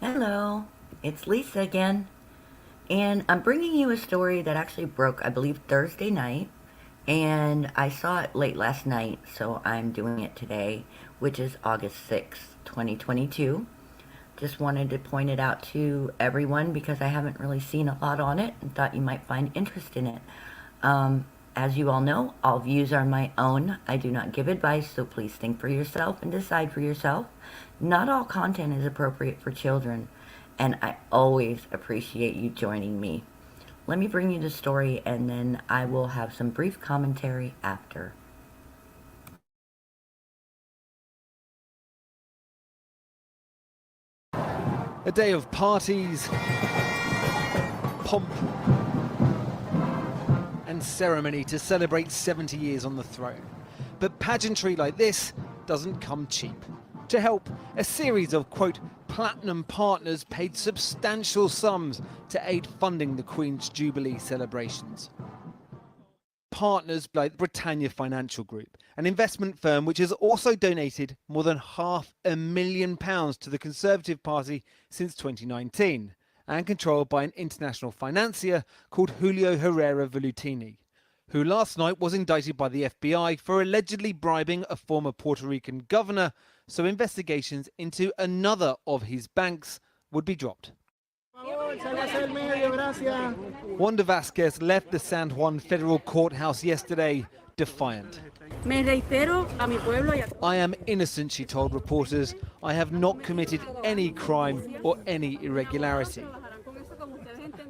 Hello, it's Lisa again, and I'm bringing you a story that actually broke, I believe, Thursday night, and I saw it late last night, so I'm doing it today, which is August 6th, 2022. Just wanted to point it out to everyone because I haven't really seen a lot on it and thought you might find interest in it. As you all know, all views are my own. I do not give advice, so please think for yourself and decide for yourself. Not all content is appropriate for children, and I always appreciate you joining me. Let me bring you the story, and then I will have some brief commentary after. A day of parties, pomp, and ceremony to celebrate 70 years on the throne. But pageantry like this doesn't come cheap. To help, a series of, quote, platinum partners paid substantial sums to aid funding the Queen's Jubilee celebrations. Partners like Britannia Financial Group, an investment firm which has also donated more than £500,000 to the Conservative Party since 2019, and controlled by an international financier called Julio Herrera Velutini, who last night was indicted by the FBI for allegedly bribing a former Puerto Rican governor, so investigations into another of his banks would be dropped. Wanda Vasquez left the San Juan federal courthouse yesterday defiant. I am innocent, she told reporters. I have not committed any crime or any irregularity.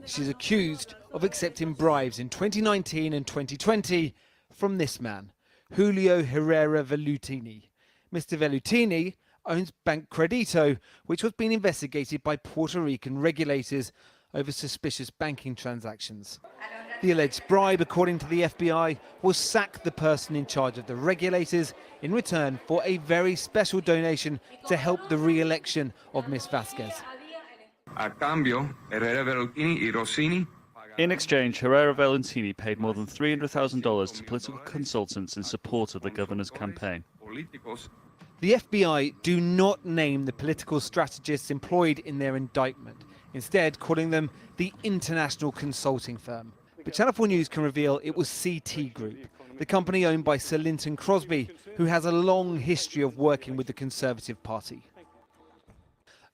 She's accused of accepting bribes in 2019 and 2020 from this man, Julio Herrera Velutini. Mr. Velutini owns Bank Credito, which was being investigated by Puerto Rican regulators over suspicious banking transactions. The alleged bribe, according to the FBI, was sack the person in charge of the regulators in return for a very special donation to help the re-election of Ms. Vasquez. In exchange, Herrera Velutini paid more than $300,000 to political consultants in support of the governor's campaign. The FBI do not name the political strategists employed in their indictment, instead calling them the international consulting firm. But Channel 4 News can reveal it was CT Group, the company owned by Sir Linton Crosby, who has a long history of working with the Conservative Party.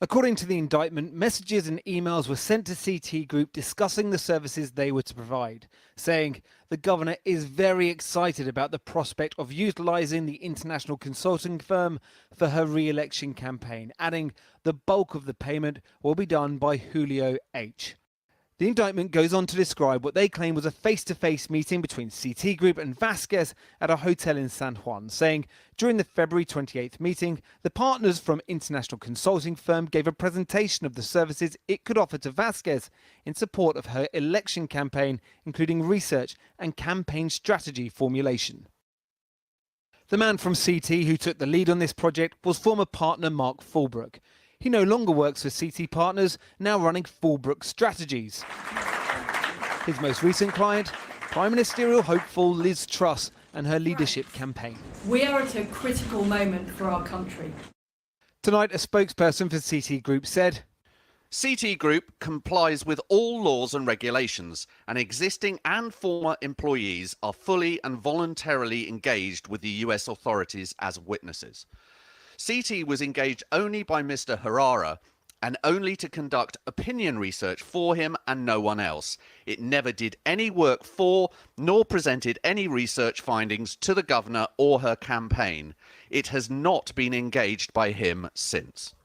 According to the indictment, messages and emails were sent to CT Group discussing the services they were to provide, saying the governor is very excited about the prospect of utilising the international consulting firm for her re-election campaign, adding the bulk of the payment will be done by Julio H. The indictment goes on to describe what they claim was a face-to-face meeting between CT Group and Vasquez at a hotel in San Juan, saying during the February 28th meeting, the partners from international consulting firm gave a presentation of the services it could offer to Vasquez in support of her election campaign, including research and campaign strategy formulation. The man from CT who took the lead on this project was former partner Mark Fulbrook. He no longer works for CT Partners, now running Fulbrook Strategies. His most recent client, Prime Ministerial hopeful Liz Truss and her leadership campaign. We are at a critical moment for our country. Tonight, a spokesperson for CT Group said, CT Group complies with all laws and regulations, and existing and former employees are fully and voluntarily engaged with the US authorities as witnesses. CT was engaged only by Mr. Herrera and only to conduct opinion research for him and no one else. It never did any work for nor presented any research findings to the governor or her campaign. It has not been engaged by him since.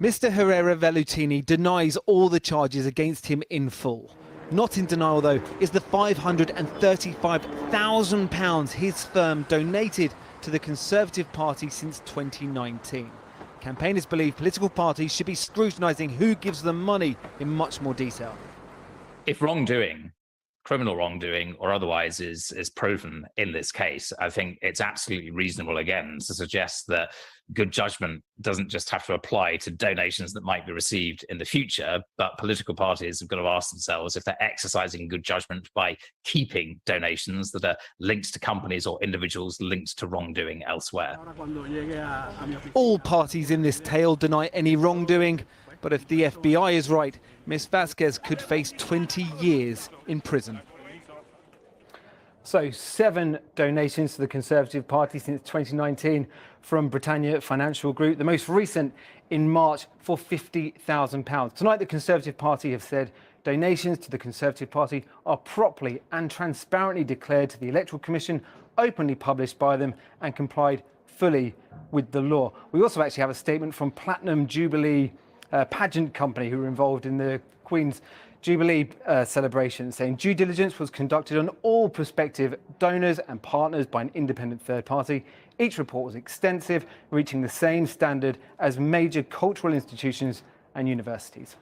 Mr. Herrera Velutini denies all the charges against him in full. Not in denial, though, is the £535,000 his firm donated to the Conservative Party since 2019. Campaigners believe political parties should be scrutinising who gives them money in much more detail. If wrongdoing criminal wrongdoing or otherwise is proven in this case, I think it's absolutely reasonable, again, to suggest that good judgment doesn't just have to apply to donations that might be received in the future, but political parties have got to ask themselves if they're exercising good judgment by keeping donations that are linked to companies or individuals linked to wrongdoing elsewhere. All parties in this tale deny any wrongdoing, but if the FBI is right, Ms. Vasquez could face 20 years in prison. So 7 donations to the Conservative Party since 2019 from Britannia Financial Group, the most recent in March for £50,000. Tonight, the Conservative Party have said donations to the Conservative Party are properly and transparently declared to the Electoral Commission, openly published by them and complied fully with the law. We also actually have a statement from Platinum Jubilee pageant company who were involved in the Queen's Jubilee celebration, saying due diligence was conducted on all prospective donors and partners by an independent third party. Each report was extensive, reaching the same standard as major cultural institutions and universities.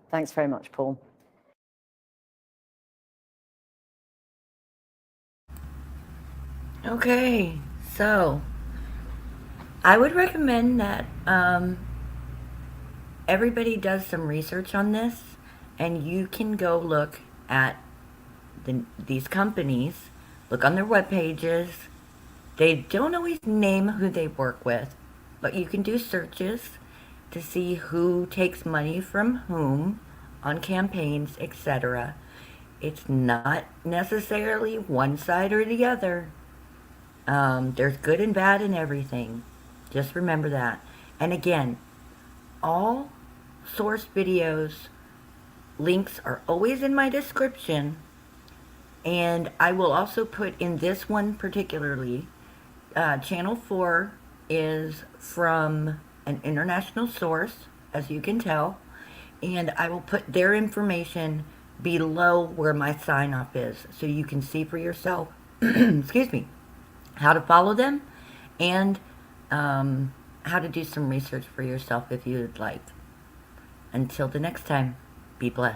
Thanks very much, Paul. Okay, so I would recommend that everybody does some research on this, and you can go look at these companies, look on their web pages. They don't always name who they work with, but you can do searches to see who takes money from whom on campaigns, etc. It's not necessarily one side or the other. There's good and bad in everything. Just remember that. And again, all source videos links are always in my description, and I will also put in this one particularly. Channel 4 is from an international source, as you can tell, and I will put their information below where my sign off is, so you can see for yourself excuse me, how to follow them and how to do some research for yourself if you'd like. Until the next time, be blessed.